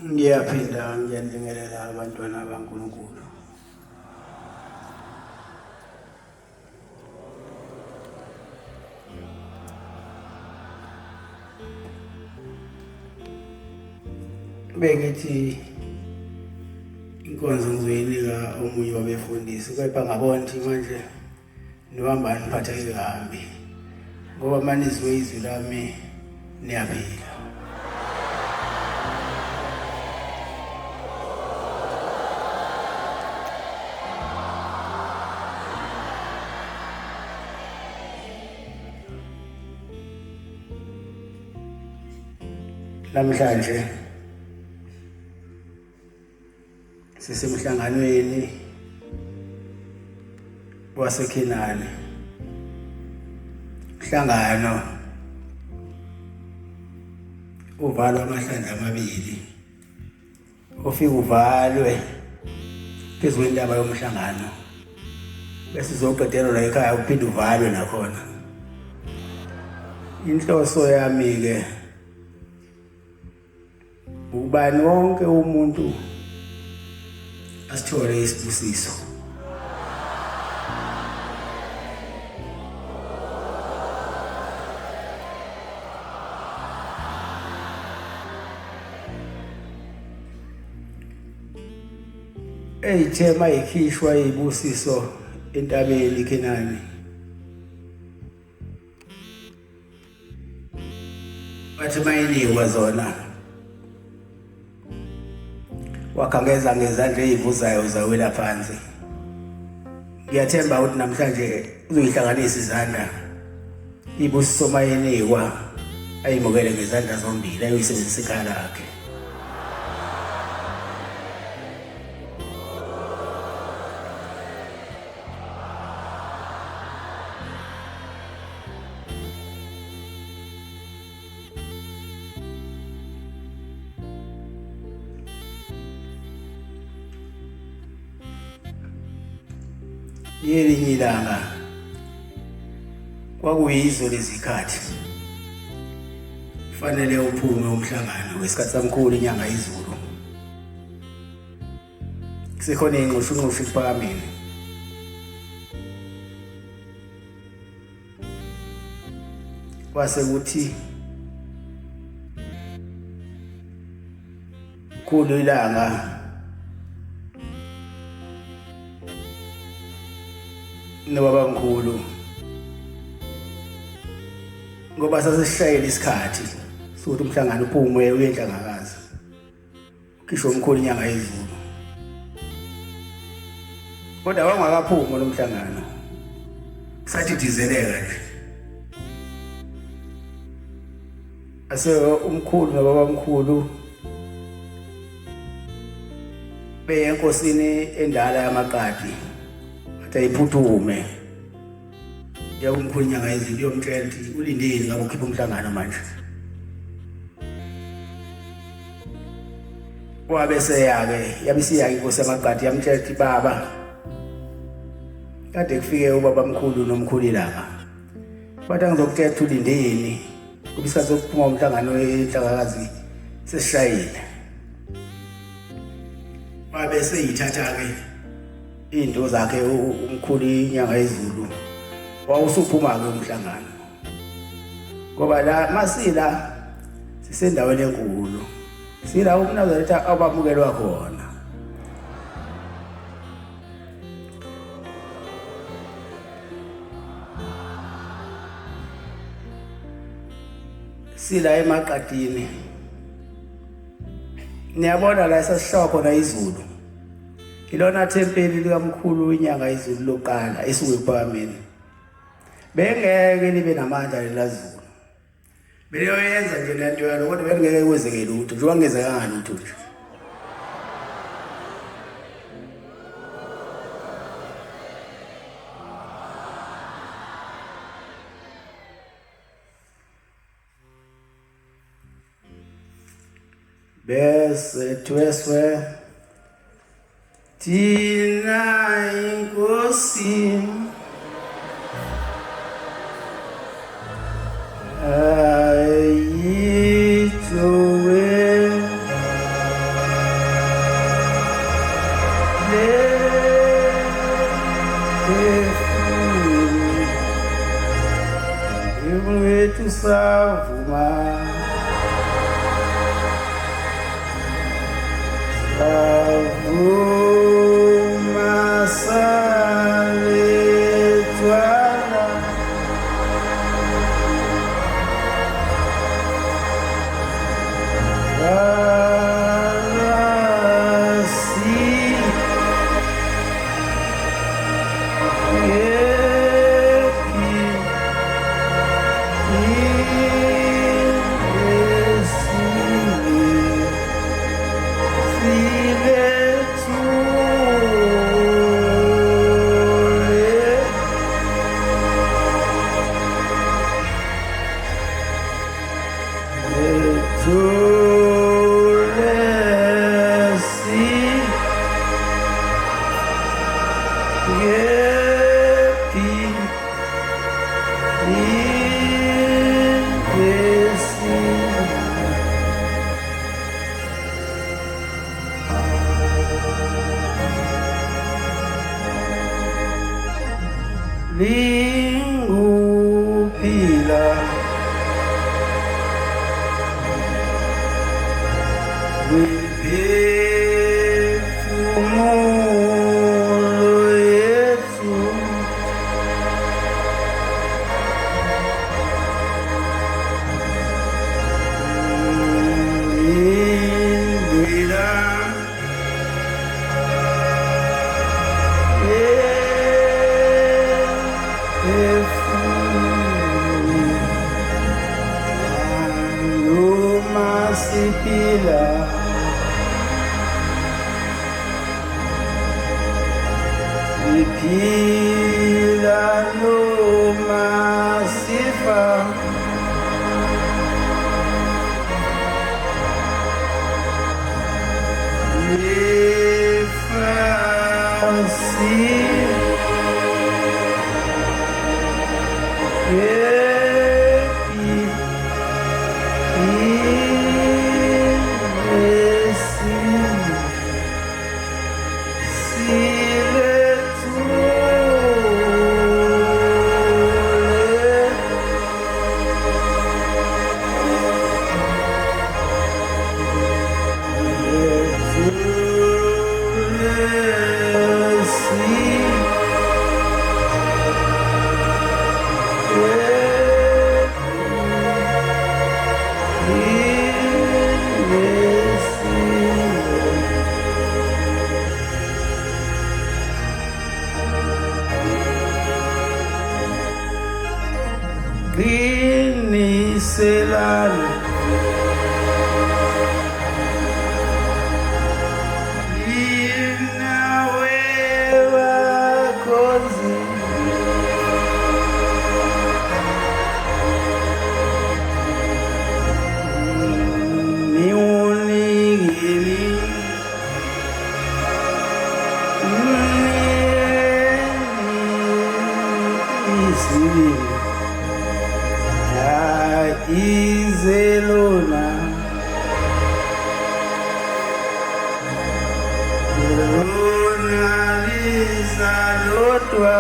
Ngiyaphinda ngiyanibingelela abantwana baNkulunkulu. Bengithi inkonzo ngizoyinika omunye wabefundisi, kepha ngabona ukuthi manje niwahamba niphatheke kabi ngoba manizwe izwi lami niyaphila. Namhlanje sisemhlanganweni waseKhenani. Mhlangano uvalwa amahlandla amabili, ofika uvalwe phezu kwentaba yomhlangano bese uzoqedelwa la ekhaya uphinde uvalwe nakhona. Inhloso yami ke ubani wonke umuntu asithole isibusiso. Eyithema ikhishwa ibusiso entabeni iKhenani, bathi mayinikwa zona wakhangeza ngezandla ezivuzayo zawela phansi. Ngiyathemba ukuthi namhlanje uzoyihlanganisa izandla ibusiso mayenikwa ayimukele ngezandla zombili ayisebenzisa ikhaya lakhe. Yelinye ilanga kwakuyizo lezikhathi kufanele uphume umhlangano wesikhathi samkhulu inyanga izulu. Kusekhona ingqoshunqoshu iphakamile. Kwase kuthi khulu ilanga nobaba mkhulu ngoba sasishayela isikhathi sokuthi umhlangano uphume uyenhlangakazi ukhisho omkhulu inyanga yezulu. Kodwa wangakaphumi lo mhlangano, sathi dizeleka nje. Ase umkhulu nobaba mkhulu beyenkosini endala yamaqadi ayiphuthume yawumkhulu inyanga yezulu yomtshela ukuthi ulindeni ngabe ukhipha umhlangano manje. Wabe seyake yabisiyake inkosi yamaqadi yamtshela ukuthi baba kade kufike ubaba mkhulu nomkhulu ilanga bathi angizokuthetha ulindeni kuba isikhathi sokuphuma umhlangano wenhlangakazi sesishayile. Wabe seyithatha-ke into zakhe umkhulu inyanga yezulu wawusuphuma-ke umhlangano ngoba la masila sisendaweni enkulu, sila umNazaretha abamukelwa khona. Sila emaqadini niyabona la esasishawa khona izulu, ilona thempeli likamkhulu inyanga izulu lokuqala esuke ephakameni. Bengeke libe namandla lelazulu, beliyoyenza nje lento yalo kodwa bengeke kwenzeke lutho njengoba kungezekanga lutho nje. Bese tweswe thina inkosi ayithowe wethu savuma savuma salethwala linguphila wemphefumulo yethu indlela Sipila Sipila Luma Sifa Ifasi Selalo inawe wakozi niunigili isibili izelona lona lizalotwa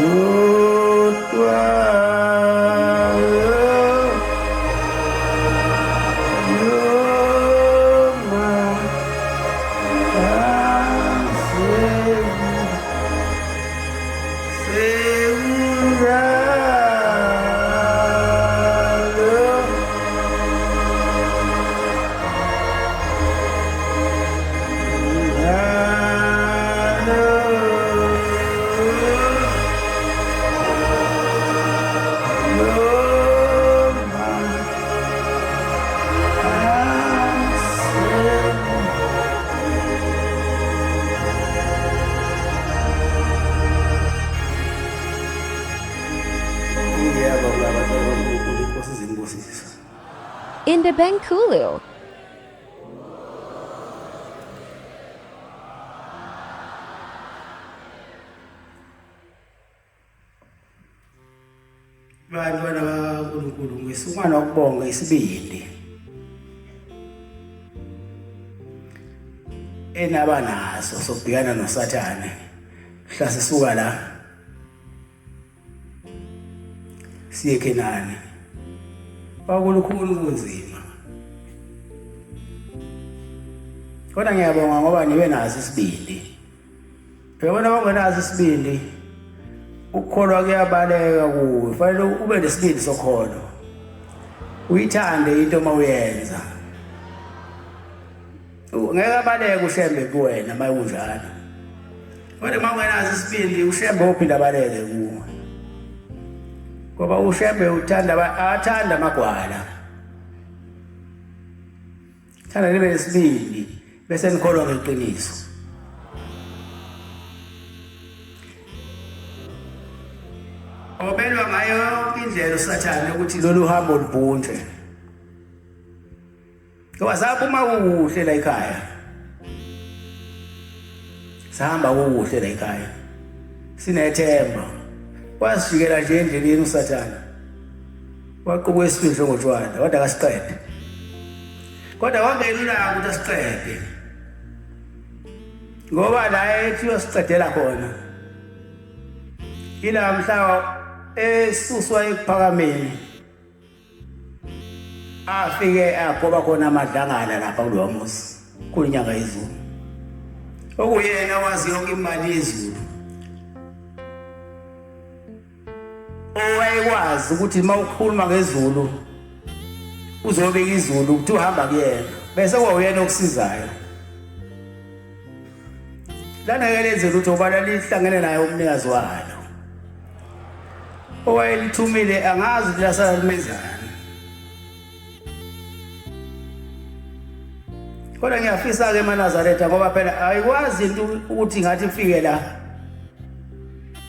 lotwa In the Bengkulu. Bantwana bakaNkulunkulu ngisukuma nokubonga isibindi enabanaso sokubhekana noSathane mhla sisuka la siye eKhenani kwakulukhulu kunzima kodwa ngiyabonga ngoba nibe naso isibindi uyabona bangenazo isibindi ukukholwa kuyabaleka kuwe fanele ube nesibindi sokholo uyithande into mawuyenza ngeke abaleke ushembe kuwena mayikunjalo kodwa mangenazo isibindi ushembe uphinda abaleke kuwe ngoba ushembe athanda amagwala thanda libe nesibindi bese nikholwa ngeqiniso obelwa ngayo indlela usathane ukuthi lolu hambo lubunje ngoba saphuma kuhle la ekhaya sahamba kuhle la ekhaya sinethemba wasijikela nje endleleni usathane waqubuka isifihlo ngotshwala wada akasiqede kodwa wangelula ukuthi asiqede ngoba la ethi uyosiqedela khona ila mhla esuswa ekuphakameni afike agoba khona amadlangana lapha kulowa muzi kulinyanga yezulu okuyena wazi yonke imali yezulu owayekwazi ukuthi mawukhuluma ngezulu uzobeka izulu ukuthi uhamba kuyena bese kwawuyena okusizayo lana kelenze lutho ubala lihlangene naye umnikazi walo owayelithumile angazi ukuthi lasala limenzani kodwa ngiyafisa ke eNazaretha ngoba phela ayikwazi into ukuthi ngathi ifike la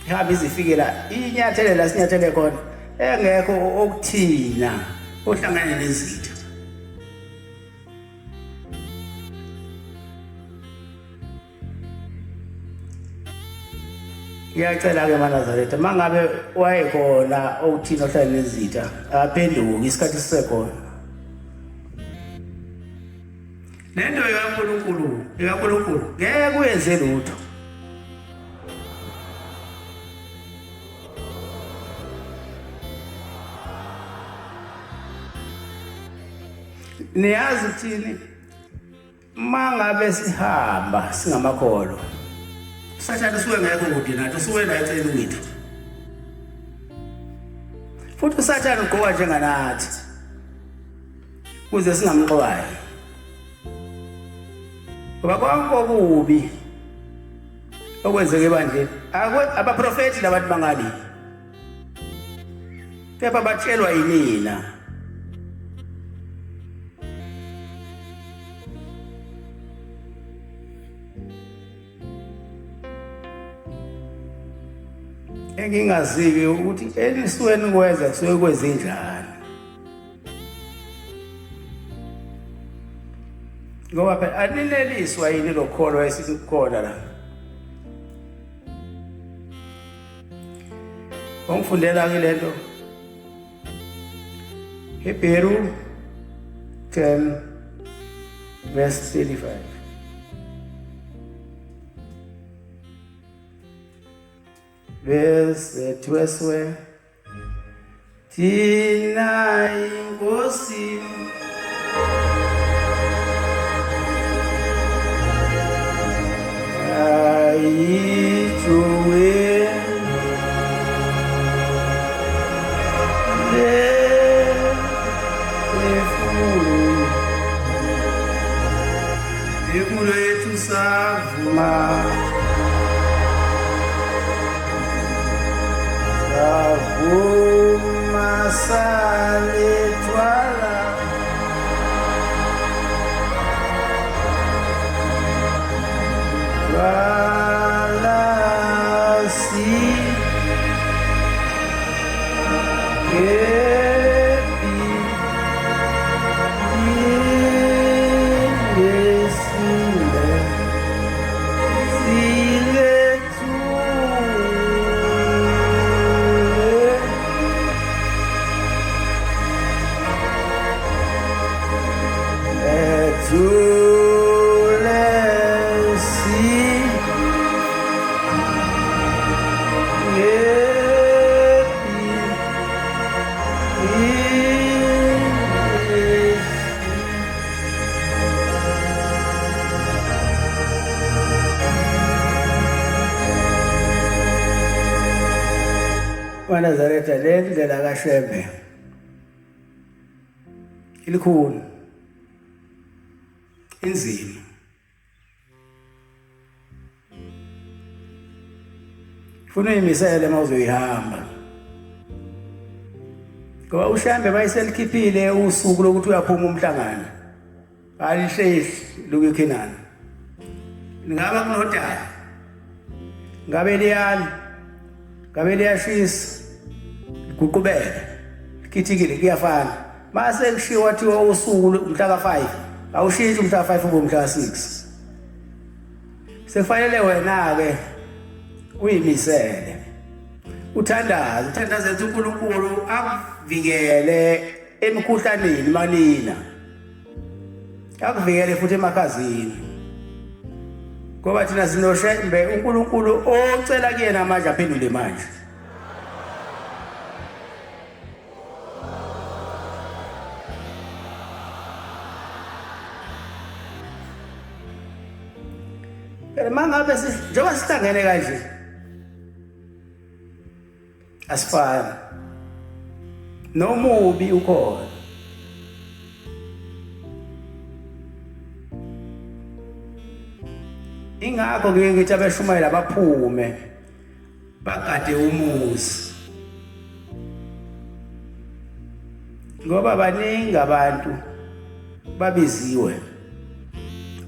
ihambe izifike la inyathele la sinyathele khona engekho okuthina ohlangane nezitho ngiyacela ke eNazaretha mangabe wayekhona okuthina ohlangane nezitha aphenduke isikhathi sisekhona lento ikaNkulunkulu ngeke uyenze lutho niyazi thini mangabe sihamba singamakholo sathana suke ngekho kude nathi suke la eceleni kwethu futhi usathana ugqoka njenganathi kuze singamxwayi ngoba konke okubi okwenzeke ebandleni abaprofeti labantu bangali kepha batshelwa yinina engingaziki ukuthi elisweni kwenza kusuke kwezinjani ngoba phela anineliswa yini lokholwa esikukhona la ongifundela ke lento Hebrew 10 verse 35 verse 12 thina inkosi ayijwe lefulo yethu savuma savuma saletwala Walasi kepi ilesile siletule maNazaretha le ndlela kaShembe ilikhulu inzima funa uyimisele mawuzoyihamba ngoba uShembe bayiselikhiphile usuku lokuthi uyaphuma umhlangano alihlehli lokukhenana ngaba kunodala ngabe liyani ngabe liyashisa guqubele khithikile kuyafana mase kushiwa wathiwa usuku mhla ka5 awushintshi mhla ka5 ube mhla ka6 sefanele wena ke uyimisele uthandaze ukuthi uNkulunkulu akuvikele emikhuhlaneni malina akuvikele futhi emakhazini ngoba thina sinoShembe uNkulunkulu ocela kuyena amandla aphendule manje mangabe njengoba sihlangene kanje asifani nomubi ukhona ingakho ngeke ngithi abashumayela baphume bagade umuzi ngoba baningi abantu babiziwe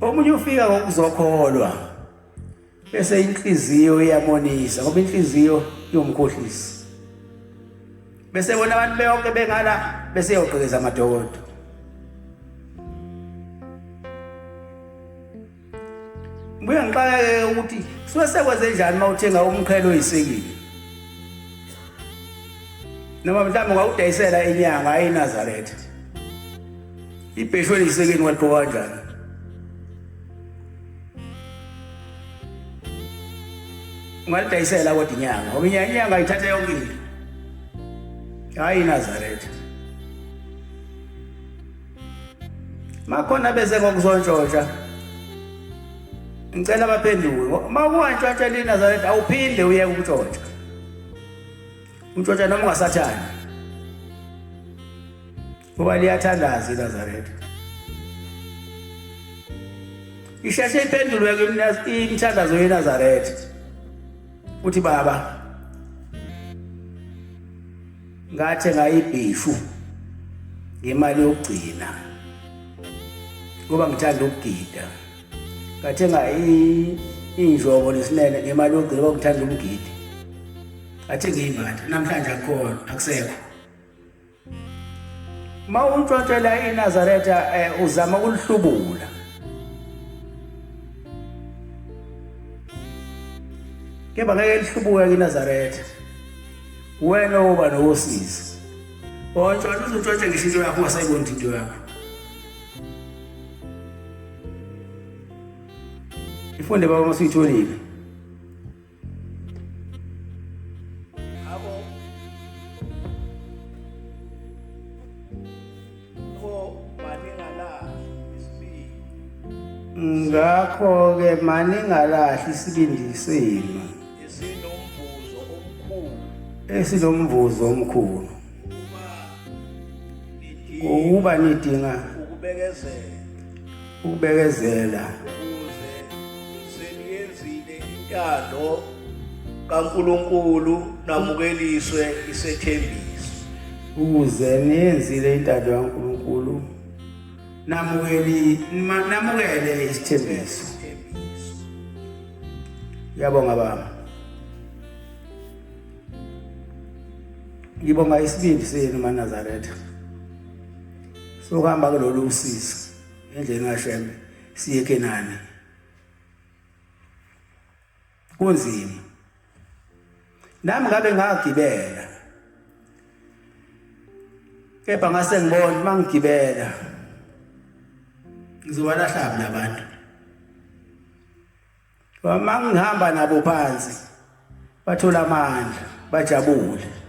omunye ufika ngokuzokholwa bese inhliziyo iyamonisa ngoba inhliziyo iyomkhohlisi bese bona abantu bonke bengala bese yoqhekeza amadokodo Mbuye ngixakeke ukuthi suke sekwenze njani mawuthenga umqhele oyisekile noma mhlawumbe ngawudayisela inyanga ayiNazaretha ibheshwe lisekeni waliphoka kanjani ungalidayisela kodwa inyanga ngoba inyanga ayithathe yonke into ayiNazaretha makhona bese ngokuzontshotsha ngicela baphenduke makuwantshontsha leNazaretha awuphinde uye ukutshontsha untshontsha noma ungasathani ngoba liyathandaza iNazaretha isheshe iphendulwe imithandazo yeNazaretha uthi baba ngathenga ibhishu ngemali yokugcina ngoba ngithanda ukugida ngathenga injobo lesinene ngemali yokugcina ngoba ngithanda ukugida athenga imali namhlanje akukhona akusekho mawuntshontshelwa iNazaretha uzama ukulihlubula keba ngeke lihlubuke iNazaretha wena oba nowosizi ontshontsha uzontshontsha ngisho into yakho ungasayiboni into yakho ifunde baba masuyitholile ngakho ke maningalahli isibindi senu esinomvuzo omkhulu ukuba nidinga ukubekezela seniyenzile intando kaNkulunkulu namukeliswe isethembiso ukuze niyenzile intando kaNkulunkulu namukele isithembiso yabonga baba ngibonga isibindi senu maNazaretha sokuhamba kulolu usizo endleni kaShembe siye eKhenani kunzima nami ngabe ngagibela kepha ngase ngibona mangigibela ngizowalahla labantu uma ngihamba nabo phansi bathola amandla bajabule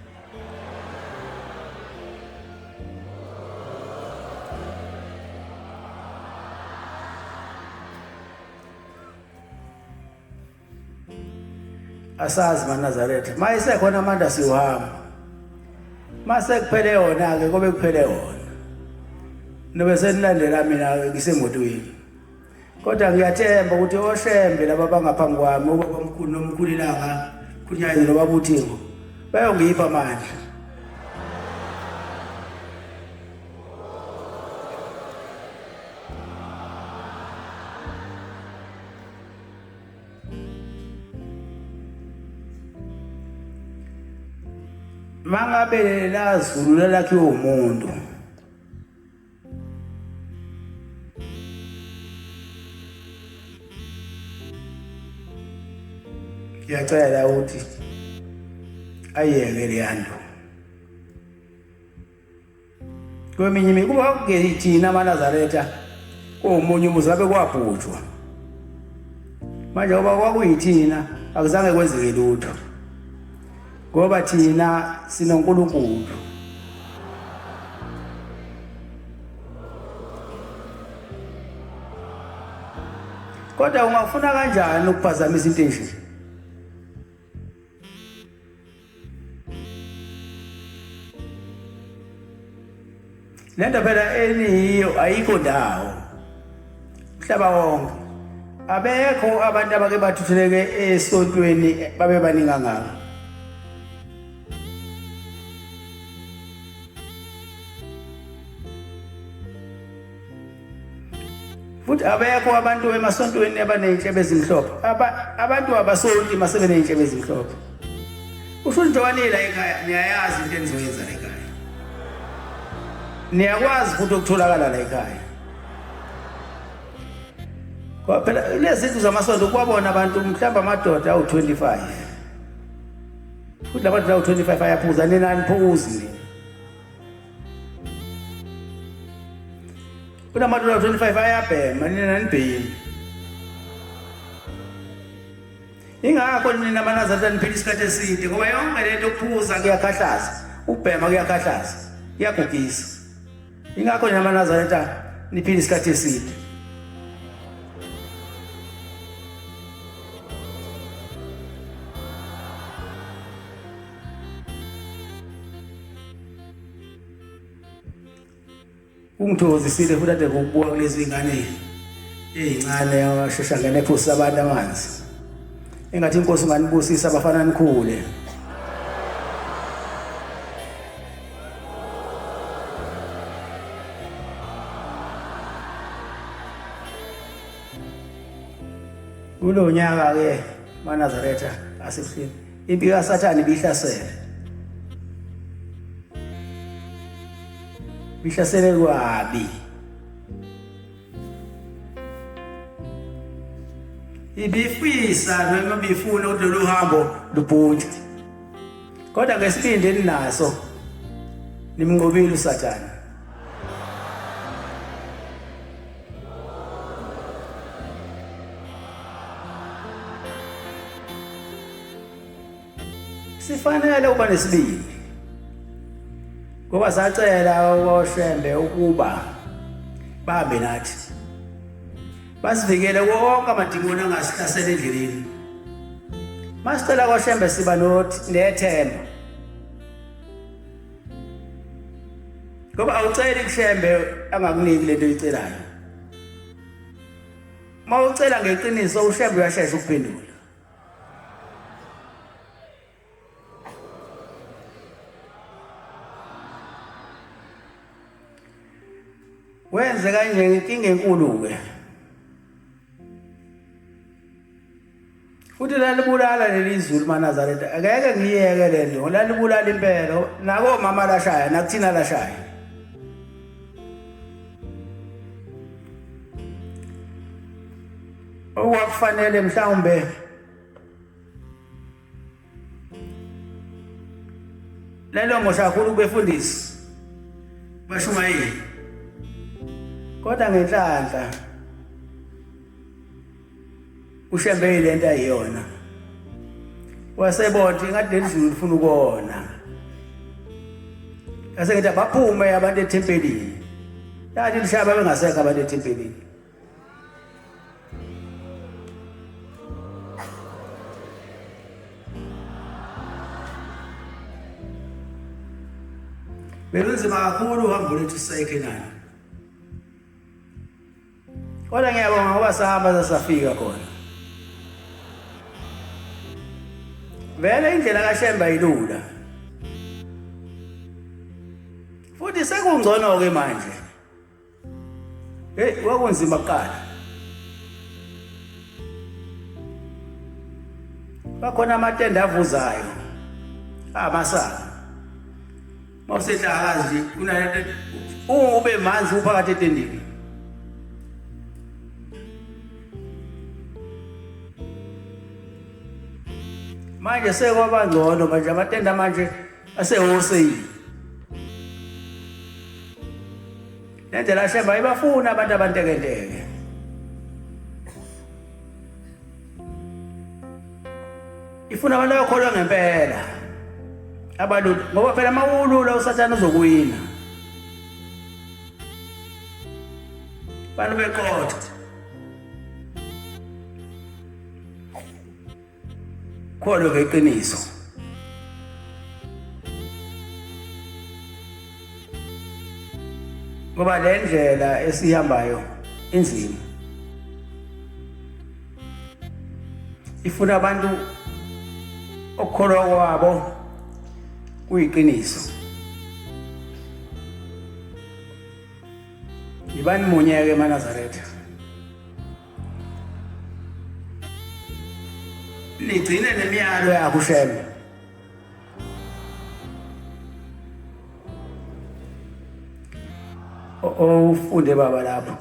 asazi maNazaretha mayisekhona amandla siyohamba mase kuphele yona ke kobe kuphele yona nobe senilandela mina ngisemotweni kodwa ngiyathemba ukuthi oshembe laba bangaphambi kwami ubaba omkhulu nomkhulilanga kunyaye nobaba uThixo bayongipha amandla mangabe lazulu lalakhiwe umuntu ngiyacela ukuthi ayeke leyanto kweminye imikuba kungethina amaNazaretha komunye umuzi abe kwabhujwa manje ngoba kwakuyithina akuzange kwenzeke lutho ngoba thina sinoNkulunkulu kodwa ungafuna kanjani ukuphazamisa into enje lento phela eniyo ayikho ndawo mhlaba wonke abekho abantu abake bathutheleke esontweni babe baningi kangaka futhi abekho abantu emasontweni abaney'nhlebe ezimhlophe abantu abasonti masebe ney'nhlebe ezimhlophe usho nitwanile ekhaya niyayazi into enizoyenza la ekhaya niyakwazi futhi ukutholakala la ekhaya ngoba phela lezi zinto zamasonto kwabona abantu mhlawumbe amadoda awu-25 futhi la madoda awu-25 ayaphuza nina aniphuzi nina kunamadoda awu-25 ayabhema nina nibhemi ingakho nina amaNazaretha niphila isikhathi eside ngoba yonke lento ukuphuza kuyakhahlaza ukubhema kuyakhahlaza kuyagugisa ingakho nina amaNazaretha niphila isikhathi eside ungithokozisile futhi ade ngokubuka kulezi ingane ezincane abashesha ngene ephusa abantu amanzi engathi inkosi unganibusisa abafana nikhule kulo nyaka ke amaNazaretha asebuhleni impi kaSathane bihlasele bihlasele kwabi ibifisa noma bifuna ukuthi lo hambo lubhunje kodwa ngesibindi eninaso nimnqobile uSathane sifanele uba nesibindi ngoba sacela oshembe ukuba bahambe nathi basivikele wonke amadimoni angasihlasela endleleni masicela koshembe siba nethemba ngoba awuceli kushembe angakuniki lento oyicelayo uma ucela ngeqiniso ushembe uyashesha ukuphendula wenze kanje inkinga enkulu ke futhi lalibulala leli zulu amaNazaretha akeke ngiyeke lento lalibulala impela nako mama lashaya nakuthina lashaya okwakufanele mhlawumbe lelo moshakhulu kubefundisi bashumayeli kodwa ngenhlanhla ushembe lento ayiyona wasebona ngathi leli zulu lifuna ukona ase ngithi baphume abantu ethempelini yathi lishaba bengasekho abantu ethempelini Belunzima kakhulu uhambo lethu siseKhenani. Kodwa ngiyabonga ngoba sahamba safika khona. Vele indlela kaShemba ilula. Futhi sekungcono ke manje. Kwakunzima kuqala. Bakhona amatende avuzayo. Amasaka. Mawusehlakazi nje kunalento ube manzi uphakathi etendeni. Manje sekwaba ngcono manje amatende manje asehoseyini. Nendlela Shemba ibafuna abantu abantekenteke. Ifuna abantu abakholwa ngempela. Abantu ngoba phela mawulula usathana uzokuwina. Bantu beqotho. Khona ngeqiniso. Ngoba le ndlela esihambayo inzima. Ifuna abantu okukholwa kwabo kuyiqiniso. Ibani munyeke eNazaretha. Nigcine nemiyalo yakho Shemba. Ufunde baba lapho.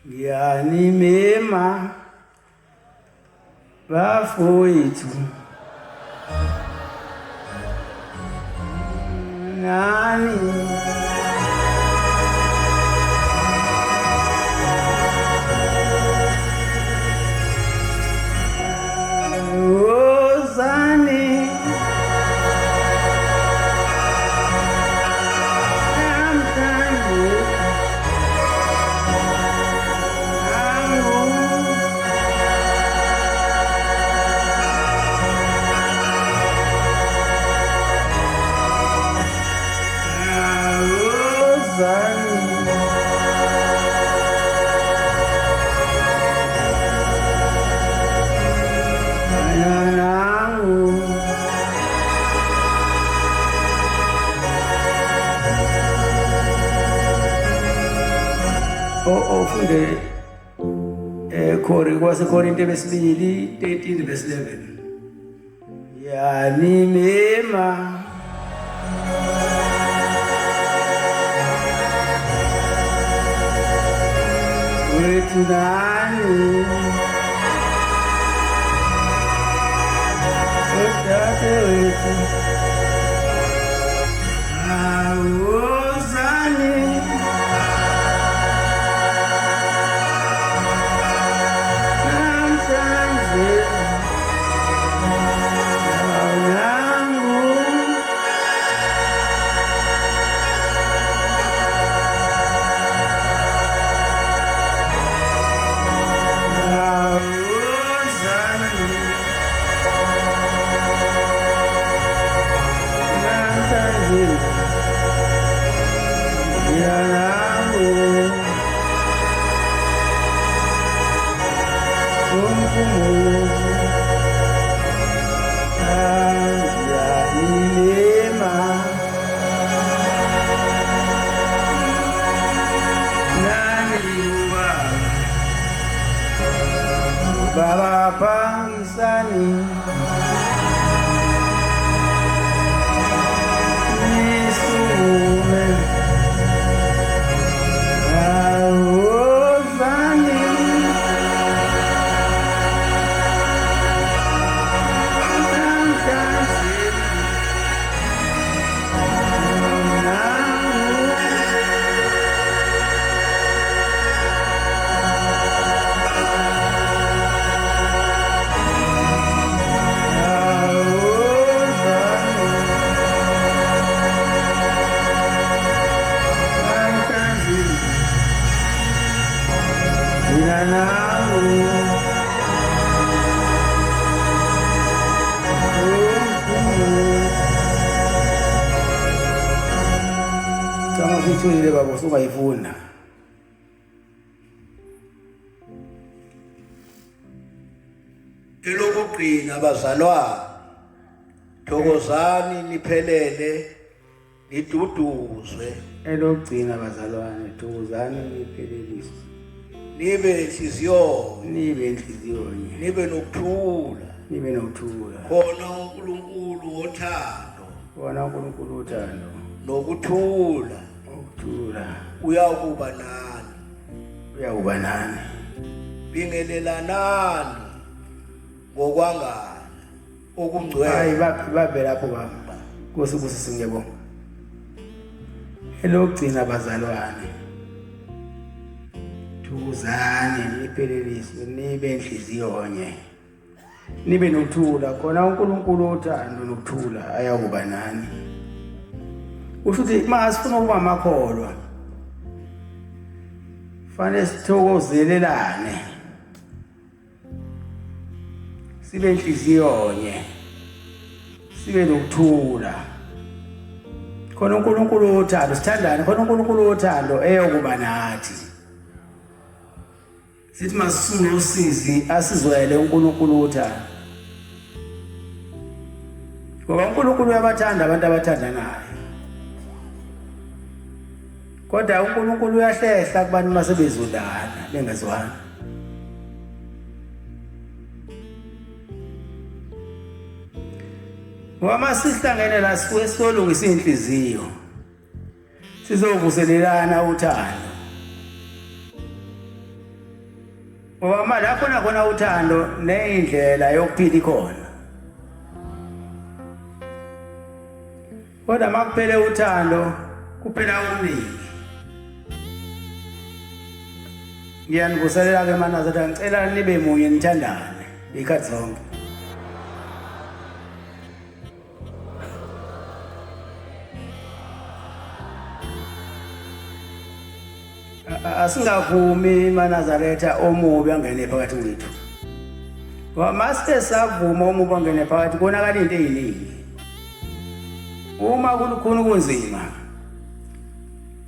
Ngiyanimema bafowethu. Nani Ozani ufunde kwaseKorinte besibili 13 verse 11. Yanimema wethu nani udade wethu awuzani Baba Pangisani Nisume Aozani uyitholile baba usungayifuna. Elokugcina bazalwane, thokozani niphelele niduduzwe Elokugcina bazalwane, thokozani nipheleliswe. nibe inhliziyo Nibe inhliziyonye, nibe nokuthula nibe nokuthula. khona uNkulunkulu wothando Wona uNkulunkulu uthando, nokuthula ukuthula uyakuba nani uyawuba nani. bingelelanani ngokwangana okungcwele. Hayi babe lapho baba. Nkosi busisi ngiyabonga. Elokugcina bazalwane, thokozani nipheleliswe, nibe inhliziyonye, nibe nokuthula khona uNkulunkulu uthando nokuthula ayakuba nani. Usho ukuthi masifuna ukuba amakholwa fanele sithokozelelane, sibe inhliziyonye, sibe nokuthula khona uNkulunkulu uthando, sithandane khona uNkulunkulu uthando eyokuba nathi. Sithi masifune usizi asizwele uNkulunkulu uthando, ngoba uNkulunkulu uyabathanda abantu abathandanayo. Kodwa uNkulunkulu uyahlehla kubantu masebezondana bengazwani. Ngoba masihlangene la sisuke solungisa inhliziyo, sizovuselelana uthando. Ngoba manje khona uthando neindlela yokuphila ikhona. Kodwa makuphele uthando kuphela okuningi. Ngiyanivuselela ke manazathi ngicela nibe munye nithandane ikhathi zonke. Asingavumi manazaretha omubi angene phakathi kwethu. Ngoba masike savuma omubi angene phakathi konakala into eziningi. Uma kukhona kunzima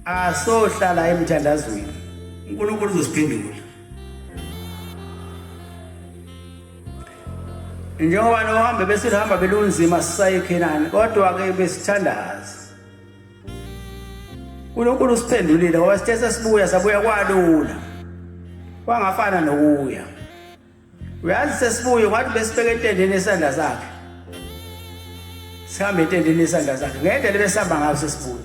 asohlala emthandazweni, uNkulunkulu uzosiphendula. Njengoba nohambe besihamba belunzima sisayeKhenani, kodwa ke besithandaza. uNkulunkulu usiphendulile ngoba sithe sesibuya sabuya kwalula. Kwangafana nokuya. Uyazi sesibuya ngathi besibeke entendeni esandla sakhe. Sihambe entendeni esandla sakhe. Ngendlela besihamba ngayo sesibuya.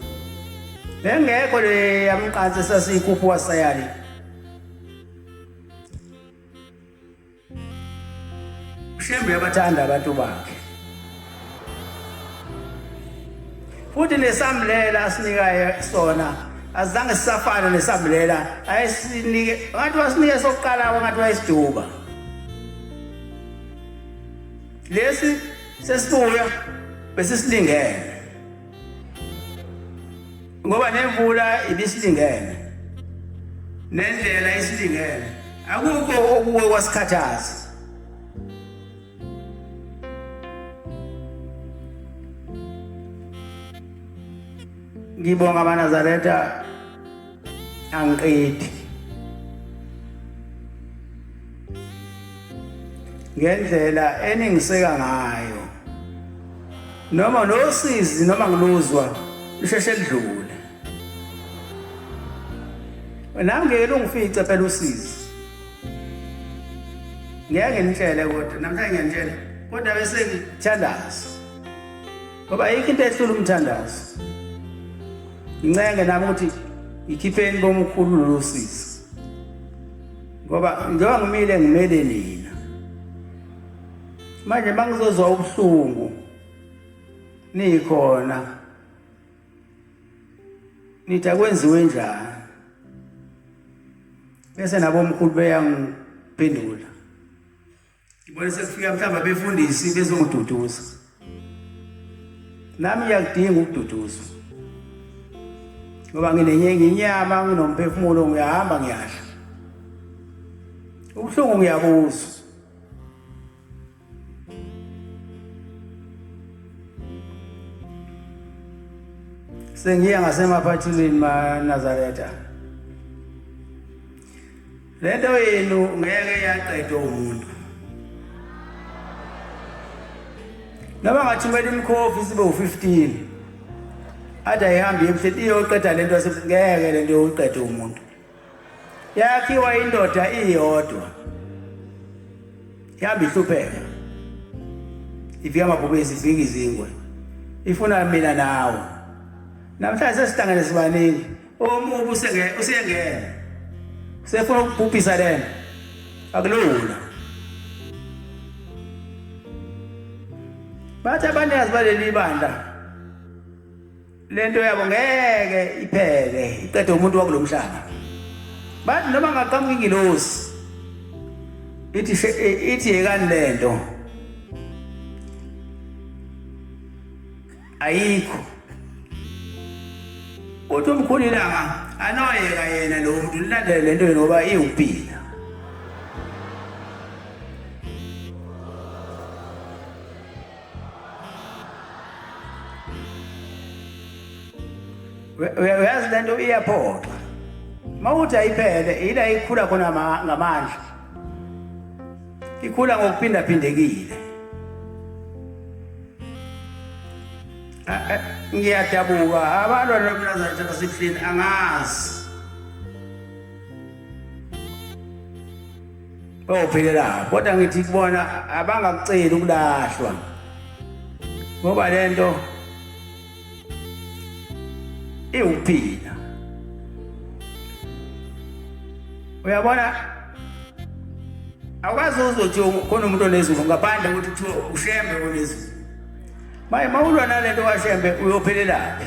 Bengekho le yamqansi sasiyikhupha wasayali. Ushembe yabathanda abantu bakhe. Futhi nesamlela asinikayo sona azange sisafana nesamlela ayisinike ngathi wasinike sokuqala ngathi wayisiduba. Lesi sesibuya besisilingene. Ngoba nemvula ibisilingene. Nendlela isilingene. Akukho okuwe kwasikhathaza. Ngibonga abaNazaretha angiqedi. Ngendlela eningiseka ngayo. Noma nosizi noma ngiluzwa lisheshe lidlule. Nami ngeke ungifice phela usizi. Ngeke ngihlele kodwa namhlanje ngiyanitshela kodwa bese ngithandaza. Ngoba yikho into ehlula umthandazo. Ngincenge nami ukuthi ikhipheni bomkhulu losizi. Ngoba njengoba ngimele nina. Manje mangizozwa ubuhlungu nikhona. Nithi akwenziwe njani? Bese nabo omkhulu beyangiphendula. Ngibona sekufika mhlamba befundisi bezongiduduza. Nami ngiyakudinga ukududuzwa. Ngoba nginenyama nginomphefumulo ngiyahamba ngiyadla. Ubuhlungu ngiyabuzwa. sengiya ngasemaphathilweni maNazaretha. Lento yenu ngeke yaqedwa umuntu. Noma ngathumela imkhofi sibe u15. Ada ihambe emhleti iyoqeda lento ngeke lento yoqeda umuntu. Yakhiwa indoda iyodwa. Yahamba ihlupheka. Ifika amabhubesi ifika izingwe. Ifuna mina nawe. Namhlanje sesihlangene sibaningi. Omubi usengena. Sefuna ukubhubhisa lena. Akulula. Bathi abanikazi baleli bandla. Lento yabo ngeke iphele iqede umuntu wakulomhlaba. Bathi noma ngaqhamuka ingilosi. Ithi yekani lento. Ayikho. Uthi umkhulu ilanga anoyeka yena lo muntu lilandele lento ngoba iwuphila. Uyazi lento iyaphoqa. Mawuthi ayiphele ila ikhula khona ngamandla. Ikhula ngokuphinda phindekile. Ngiyadabuka abantwana bakaNazaretha basebuhleni angazi. Bawuphelela kodwa ngithi kubona abangakuceli ukulahlwa. Ngoba lento iwuphila. Uyabona akwazi uzothi khona umuntu onezulu ngaphandle ukuthi kuthiwa ushembe onezulu. Maye mawulwa nalento washembe uyophelelaphi?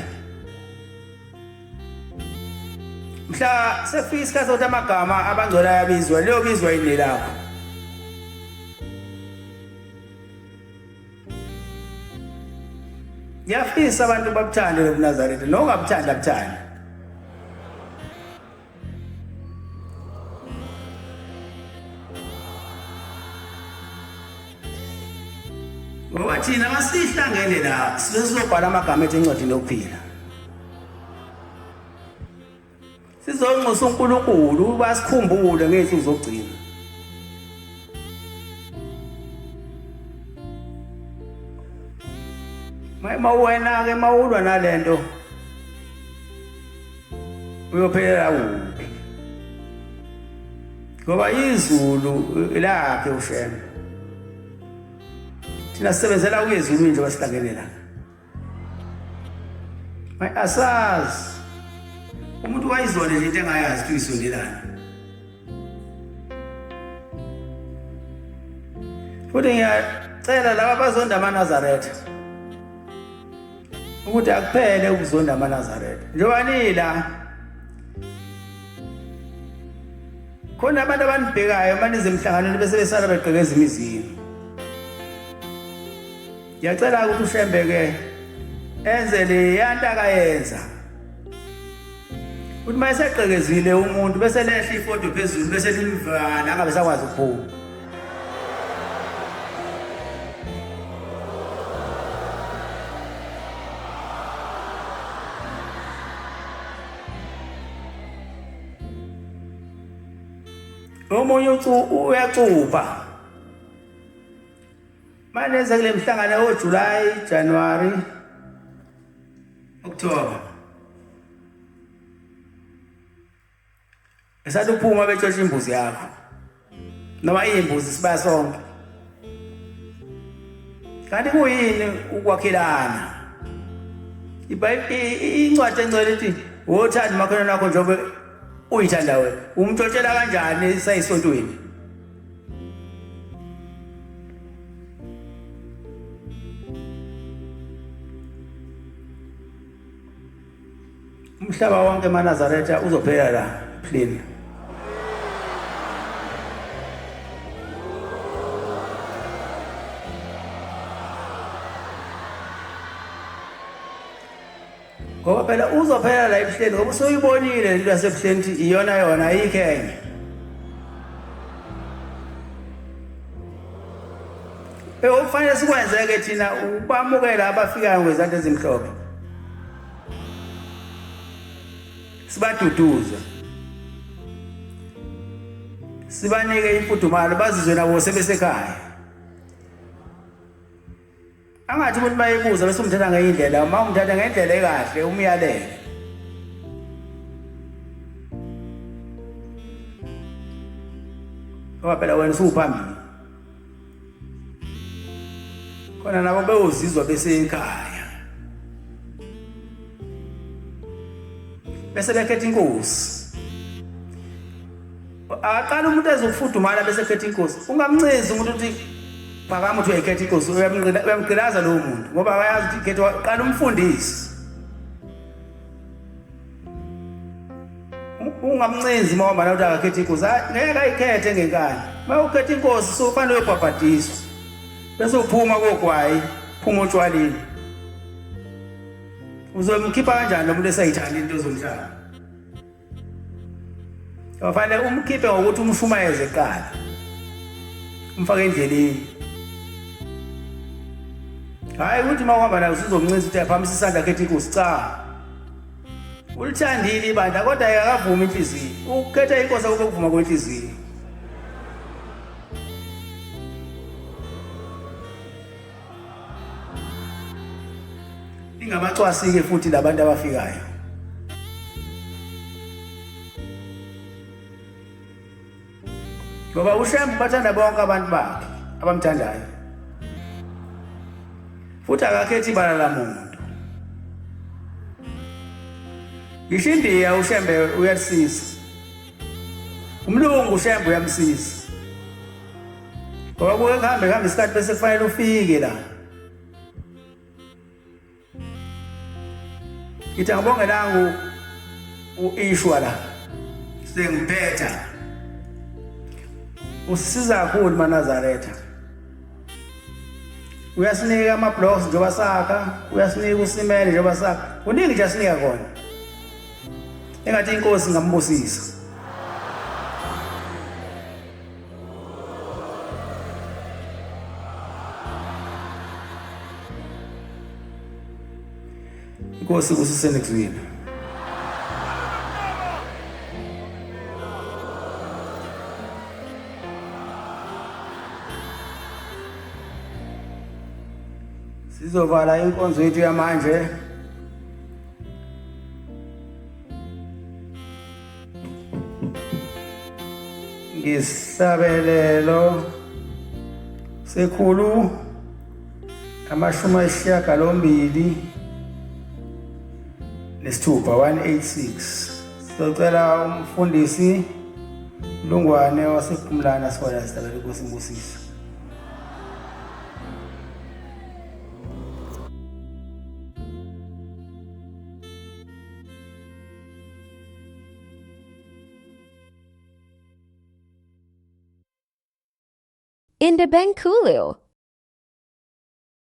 Mhla sefika isikhathi sokuthi amagama abangcola yabizwa leyo bizwa yini lakho. Ngiyafisa abantu babuthande lo Nazaretha nokungabuthanda buthanda. Ngoba thina masihlangene la sizobhala amagama ethu encwadini yokuphila. Sizonxusa uNkulunkulu basikhumbule ngethu zokugcina. Mawena ke mawulwa nalento uyophelela uphi? Ngoba izulu lakhe ushembe. Thina sisebenzela kuyezulu nje wasihlangene la. Asazi umuntu wayizona nje into engayazi ukuthi uyisondelana. Futhi ngiyacela laba bazonda amaNazaretha ukuthi akuphele ukuzonda amaNazaretha. Njengoba nila khona abantu abanibhekayo manize emhlanganweni bese besala beqhekeza imizini. Ngiyacela ukuthi ushembeke enze le yanto akayenza. Uthi mayeseqhekezile umuntu bese lehla ifoto phezulu bese limvala angabe sakwazi ukuphuma. Omunye uyacupha. Maneze kule mhlangano oJuly, January, October. Esathi uphuma betshosha imbuzi yakho. Noma imbuzi sibaya sonke. Kanti kuyini ukwakhelana? Incwadi engcwele ithi wothanda umakhelwane wakho njengoba uyithanda wena. Umtshotshela kanjani sayisontweni? Umhlaba wonke maNazaretha uzophela la pleni. Ngoba phela uzophela la ebuhleni ngoba usuyibonile into yasebuhleni ukuthi iyona yona ayikhenye. Okufanele sikwenzeke thina ubamukela abafikayo ngezandla ezimhlophe. sibaduduze, sibanike imfudumalo bazizwe nabo sebesekhaya. Angathi umuntu mayebuza bese umthatha ngeyindlela, uma umthatha ngendlela ekahle umyalele. Ngoba phela wena usuphambili. Khona nabo beyozizwa besekhaya. Bese bekhetha inkosi. Aqala umuntu ezofudumala bese ekhetha inkosi. Ungamncezi umuntu uthi phakama uthi uyayikhetha inkosi, uyamgqilaza lowo muntu ngoba akayazi ukuthi ikhetha, qala umfundisi. Ungamncenzi uma uhamba nawe akakhetha inkosi, ngeke ayikhethe ngenkani. Uma ukhetha inkosi sofanele uyobhabhadiswa bese uphuma kogwayi, phuma otshwaleni. Uzomkhipha kanjani lo muntu esayithanda into zomhlaba? Kufanele umkhiphe ngokuthi umshumayeze eqala, umfake endleleni. Hayi ukuthi uma uhamba naye usizomncinza ukuthi aphakamisa isandla akhethe inkosi, cha. Ulithandile ibandla kodwa akavumi inhliziyo. Ukhetha inkosi akube kuvuma kwenhliziyo. Ingabacwasi-ke futhi labantu abafikayo. Ngoba uShembe bathanda bonke abantu bakhe abamthandayo. Futhi akakhethi ibala lamuntu. Ngisho iNdiya uShembe uyalisiza. Umlungu uShembe uyamsiza. Ngoba kuke kuhambe isikhathi bese kufanele ufike la. Ngithi angibongelanga uIshwa la. Sengiphetha. Usisiza kakhulu maNazaretha. Uyasinika ama-blocks njengoba sakha, uyasinika usimele njengoba sakha. Kuningi nje asinika khona. Engathi inkosi ngambusisa. Inkosi kusisene kuzwini. Sizovala inkonzo yethu yamanje. Ngisabelelo sekhulu amashumi ayisishiyagalombili nesithupha 186. Sicela umfundisi Lungwane wasePhumlana siwala sidabela inkosi imbusisa. Indabenkulu.